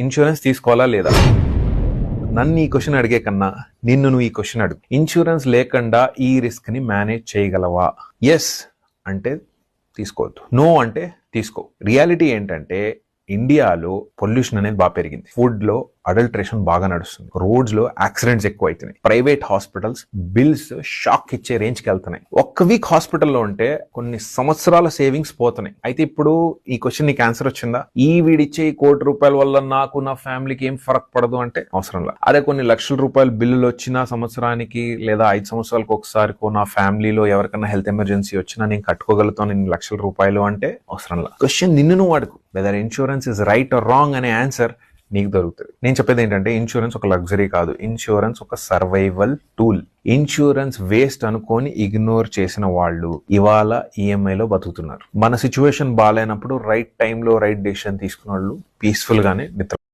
Insurance తీసుకోవాలా లేదా? నన్ను ఈ క్వశ్చన్ అడిగే కన్నా నిన్ను నువ్వు ఈ క్వశ్చన్ అడుగు. ఇన్సూరెన్స్ లేకుండా ఈ రిస్క్ ని మేనేజ్ చేయగలవా? ఎస్ అంటే తీసుకోవద్దు, నో అంటే తీసుకో. రియాలిటీ ఏంటంటే ఇండియాలో పొల్యూషన్ అనేది బాగా పెరిగింది, ఫుడ్ లో అడల్ట్రేషన్ బాగా నడుస్తుంది, రోడ్స్ లో యాక్సిడెంట్స్ ఎక్కువ అవుతున్నాయి, ప్రైవేట్ హాస్పిటల్స్ బిల్స్ షాక్ ఇచ్చే రేంజ్కి వెళ్తున్నాయి. ఒక్క వీక్ హాస్పిటల్లో ఉంటే కొన్ని సంవత్సరాల సేవింగ్స్ పోతున్నాయి. అయితే ఇప్పుడు ఈ క్వశ్చన్ నీకు ఆన్సర్ వచ్చిందా? ఈ వీడిచ్చే ₹1,00,00,000 వల్ల నాకు నా ఫ్యామిలీకి ఏం ఫరక్ పడదు అంటే అవసరం లేదు. అదే కొన్ని లక్షల రూపాయలు బిల్లులు వచ్చినా సంవత్సరానికి లేదా 5 సంవత్సరాలకు ఒకసారికో నా ఫ్యామిలీలో ఎవరికైనా హెల్త్ ఎమర్జెన్సీ వచ్చినా నేను కట్టుకోగలుగుతాను ఇన్ని లక్షల రూపాయలు అంటే అవసరం లేదు. క్వశ్చన్ నిన్ను నువ్వు అడుగు, whether insurance is right or wrong అనే ఆన్సర్ నీకు దొరుకుతుంది. నేను చెప్పేది ఏంటంటే ఇన్సూరెన్స్ ఒక లగ్జరీ కాదు, ఇన్సూరెన్స్ ఒక సర్వైవల్ టూల్. ఇన్సూరెన్స్ వేస్ట్ అనుకొని ఇగ్నోర్ చేసిన వాళ్ళు ఇవాళ ఈఎంఐలో బతుకుతున్నారు. మన సిచ్యువేషన్ బాగాలేనప్పుడు రైట్ టైంలో రైట్ డెసిషన్ తీసుకున్న వాళ్ళు పీస్ఫుల్ గానే నిద్ర